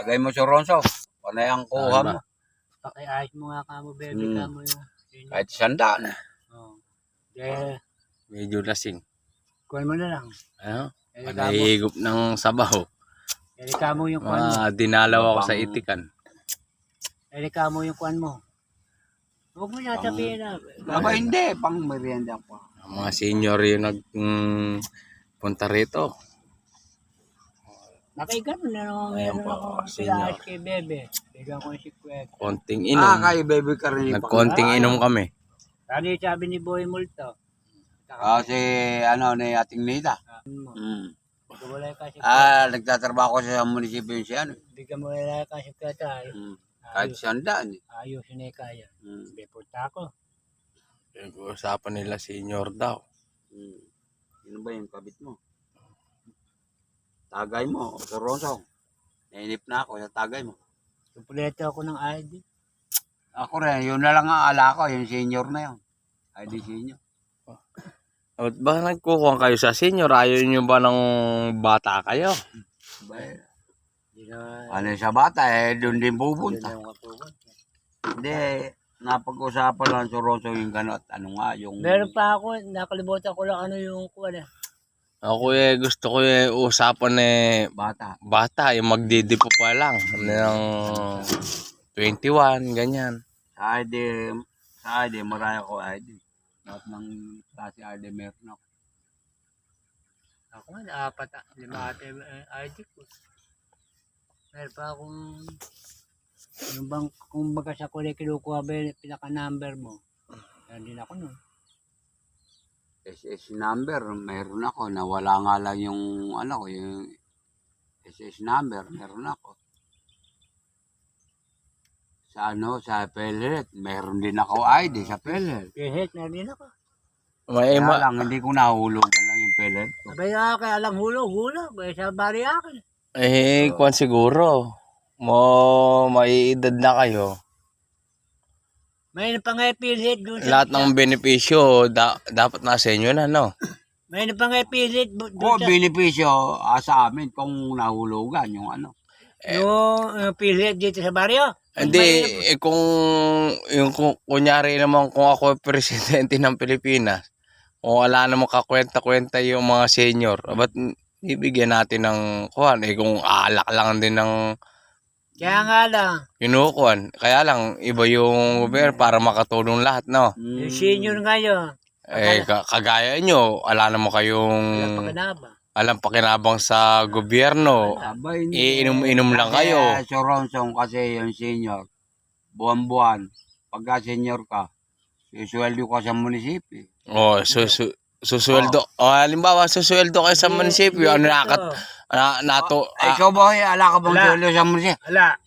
Tagay mo si Ronso. Panay ang kuha mo. Pakiayos mo nga kamo, baby, kamo yung... Kahit 100. Oo. Eh, Medyo lasing. kuhan mo na lang. Ano? Eh, kamo, Panahigop ng sabaw. kamo yung kuhan mo. Dinalaw ako sa itikan. Kamo yung kuhan mo. Huwag mo niya sabihin na. Aba hindi, pang merienda pa. Ang mga senior yung punta rito. Nakaigan mo na naman Ayan meron po, ako senior. pilaas kay Bebe. Bigyan ko yung 50. Konting inom. Kay baby ka rin. Nagkonting inom kami. Ano yung sabi ni Boy Multo? Kasi ano ni Ating Nita. Wala kasi. Nagtatrabaho ko sa munisipyo yun siya. Bigyan mo wala kasi kata. Kahit 100. Ayos na kaya. Bepunta ako. Usapan nila senior daw. Ano ba yung kabit mo? Tagay mo, Ronso. Nainip na ako sa tagay mo. Kompleto ako ng ID. Ako rin, yun na lang ang ala ko, yung senior na yun. ID senior. At ba nagkukuha kayo sa senior? Ayaw nyo ba ng bata kayo? Ano sa bata, doon din pupunta. Hindi, napag-usapan lang si Ronso yung gano't. Ano nga, yung... Meron pa ako, nakalimutan ko lang ano yung kuwan eh. Ako gusto ko usapan bata, yung magdidipo pa lang. Ng 21, ganyan. Sa ID, maraya ko ID. Lahat ng klase ID meron ako. Ako nga, 5 ate ID ko. Meron pa akong, yung bang, kung baga sa kulay kinukuha ba yung pinaka-number mo. Meron din ako nun. SS number, meron ako. Nawala nga lang yung, ano, yung SS number, meron ako. Sa PhilHealth, meron din ako ID sa PhilHealth. PhilHealth, meron din ako. May Kaya lang, hindi ko nahulugan lang yung PhilHealth ko. Sabay kaya alam hulog. Sa bari akin. kung siguro, may edad na kayo. May pa nga PhilHealth doon Lahat ng benepisyo, dapat nasa inyo na, no? May pa nga PhilHealth doon O, benepisyo sa amin kung nahulugan yung ano. yung PhilHealth dito sa baryo. Hindi, kung kunyari naman kung ako presidente ng Pilipinas, kung wala namang kakwenta-kwenta yung mga senior, ba't ibigyan natin ng kuhan? Kung alak lang din ng Kaya nga lang, kinukuhan. Kaya lang, iba yung gobyerno para makatulong lahat, no? yung senior ngayon, Kagaya nyo, wala naman kayong alam pakinabang sa gobyerno. Iinom-inom lang kayo. Kaya si Ronson kasi yung senior, buwan-buwan, pagka senior ka, susweldo ka sa munisipyo. Susweldo. Halimbawa, susweldo kayo sa munisipyo. Ikaw ba, ala ka bang sweldo sa munisipyo? Ala.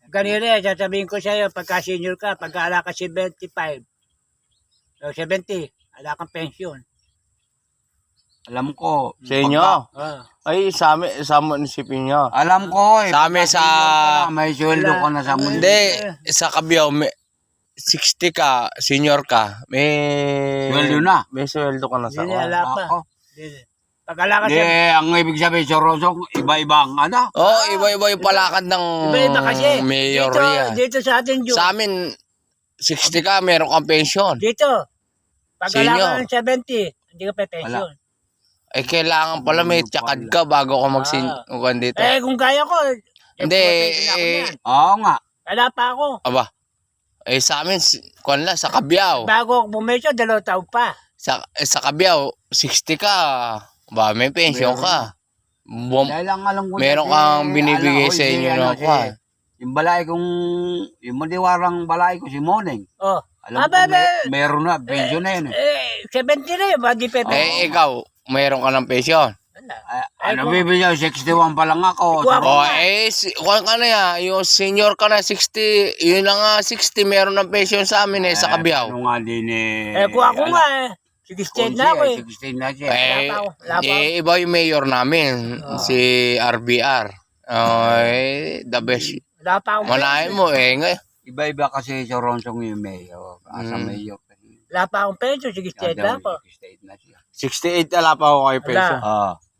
Ganire, sasabihin ko sa'yo, pagka senior ka, pagka ala ka 75, o 70, ala kang pension. Alam ko. Sa inyo? Ay, sa munisipyo nyo. Alam ko Sa amin may sweldo ka na sa munisipyo. Hindi, sa Cabiao, 60 ka, senior ka, may Sweldo na. May sweldo ka na sa Hindi, ala pa. Pag ala ka Hindi, ang ibig sabihin si Ronson, iba-ibang ano? Iba-iba yung palakad ng iba-iba kasi. mayor yan. Dito sa atin, Sa amin, 60 ka, meron kang pension. dito, pag ala Senior. ka ng 70, hindi ka pa pension. Kailangan pala may tsakad ka bago ka magsinukan dito. Kung kaya ko, Hindi, Oo nga. wala pa ako. aba, sa amin, kuwan lang, sa Cabiao. Bago ako bumensyon, 2 taon pa. Sa Cabiao, 60 ka, ba, may pension ka. Dahil lang alam ko Meron kang binibigay sa inyo na kuwan. Yung balay kong, yung madiwarang balay ko si Moneng. Alam ko, meron na, pension na yun. 70 na yun, di pa pension. Ikaw, mayroon ka ng pension. Ano bibigyan, 61 pa lang ako. Kuwan ka na yan, yung senior ka na 60, yun na nga 60, meron ng pension sa amin sa Cabiao. Ano nga din kung ako nga 16 na ako 16 na siya. Iba yung mayor namin, si RBR. The best. Wala pa akong Manahin mo Iba-iba kasi sa Ronsong yung mayor. Asa mayor. Wala pa akong pension, 68 na ako. 68 na siya. 68 ala pa ako kay pension.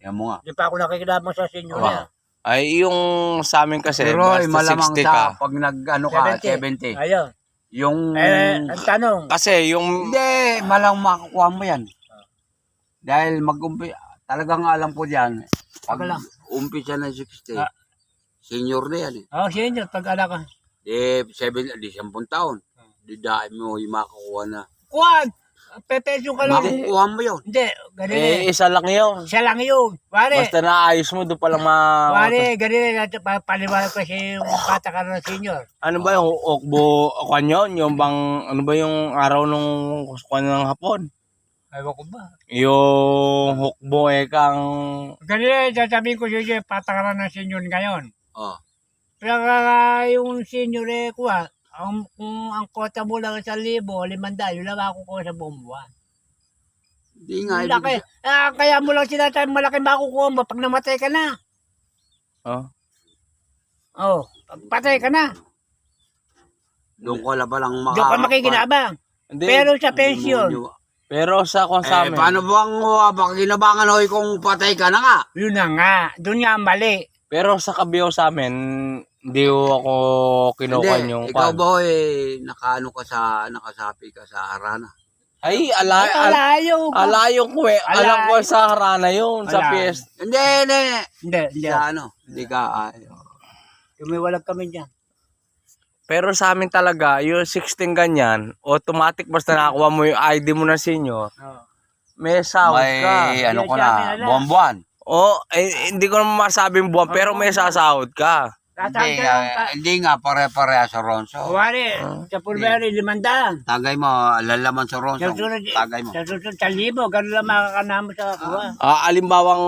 Yan mo nga. Hindi pa ako nakikilabang sa senior niya. Ay, yung sa amin kasi, Pero basta malamang 60 sa ka. pag nag-ano ka, 70. 70. Ayun. Yung... Ang tanong, Kasi yung, Hindi, malang makukuha mo yan. Dahil talagang alam ko diyan. Pag Wala. umpisa ng 60, Ah. senior na yan eh. senior, pag anak ka. 10 taon. Di dahil mo yung makukuha na. Kuwan! Pepesyo ka lang. Makukuha mo yun. Hindi, ganun isa lang yun. Siya lang yun. Pare, Basta naayos mo, doon palang pare, ganun paliwanag ko siya yung patakaran ng senior. Ano ba yung okbo, kwan yun? Yung bang, ano ba yung araw nung kwan ng hapon? Ayaw ko ba? Yung hukbo kang, Ganun, sasabihin ko siya patakaran ng senior ngayon. Oh. Pero yung senior kuha, kung ang kota mo lang 1,000, 500, yun lang ako ko sa buong buwan. Hindi nga. Laki. Kaya mo lang sinasabi, malaki makukuha mo pag namatay ka na. Pag patay ka na. Doon ko ba lang Doon ka makikinabang. hindi, Pero sa pension, pero sa kwan sa amin, paano bang baka ginabangan hoy kung patay ka na nga? yun na nga. Doon nga ang mali. pero sa kabiyaw sa amin, hindi ako kinukuha Hindi, yung ikaw kwan. ba nakasapi ka sa harana? Ay, Alayo. alayo ko eh. Alam ko Alayo. sa harana yun, sa Alayo. PS. Hindi. Hindi. Sa ano? Hindi ka, Tumiwalag kami dyan. Pero sa amin talaga, yung 16 ganyan, automatic basta nakakuha mo yung ID mo na senior, may sahod ka. may ano ko Sa amin, na, ala. buwan-buwan. Hindi ko naman masabing buwan, pero may sasahod ka. Hindi nga, pare-pareha sa Ronso. Kuwari, sa Pulveri, 500. Tagay mo, lalaman sa Ronso. Tagay mo. Sa susunod, 1,000. Ganun lang makakanamo sa kuha. Alimbawang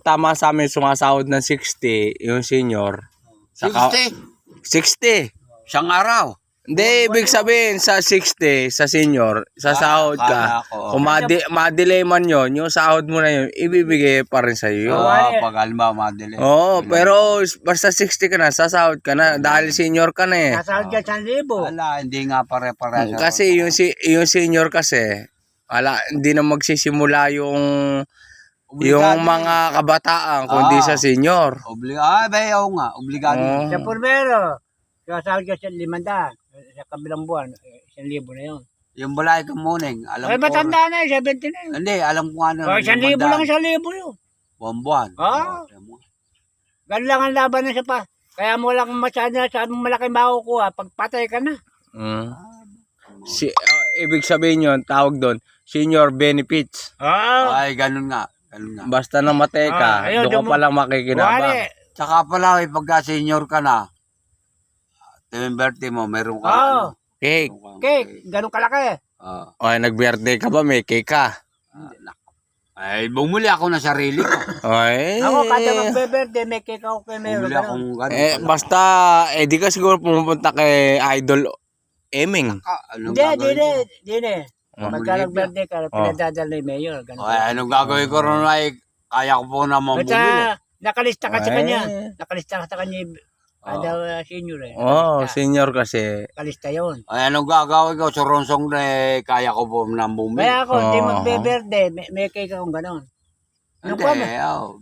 tama sa amin sumasahod ng 60, yung senior. 60? 60. Siyang araw. Hindi, ibig sabihin sa 60, sa senior, sasahod ka. Kala ko. Kung ma-delay man yun, yung sahod mo na yun, ibibigay pa rin sa'yo yun. Pag halimbawa, madali. Oo, pero basta 60 ka na, sasahod ka na dahil senior ka na eh. Nasahod ka 1,000. Wala, hindi nga pare-pareha sa Kasi yung senior kasi, hindi na magsisimula yung mga kabataan kundi sa senior. Bayaw nga, obligado. Sa Pulvero, nasahod ka sa 500. Sa kabilang buwan, 1,000 na yun. Yung balay ka muning, alam Ay, ko. matanda na 70 na yun. Hindi, alam ko nga na. 1,000 lang 1,000 yun. Buwan-buwan. Ah. Ganun lang ang laban na siya pa. Kaya mo lang masyado na sa malaki makukuha pag patay ka na. Ibig sabihin yun, tawag doon, senior benefits. Ay, ganun nga. Basta namatay ka, Ayun, doon ka palang makikinabang. Kuwari, Tsaka pala, pagka senior ka na, yung birthday mo, meron ka. Cake. cake, ganun kalaki. Ay, nag-birthday ka ba? May cake ka. Ay, bumuli ako na sarili ko. Ay. Ako, kada magbe-birthday, may cake ako kay Mayor. Bumuli akong ganun. Basta, di ka siguro pumunta kay Idol Eming. Anong Hindi, gagawin ko? hindi. Pagka nag-birthday ka, pinadadala ni Mayor. Ganun. Ay, anong gagawin ko ron ay kaya ko po naman bumili. Basta, nakalista ka sa Ay. kanya. Nakalista ka sa kanya, kada senior eh. Senior kasi. Nakalista yun. Ay, anong gagawin ko? Sa Ronsong na kaya ko po naman bumili. Kaya ako, hindi magbe-birthday, may cake akong ganun. Hindi, Ano ko, obligado.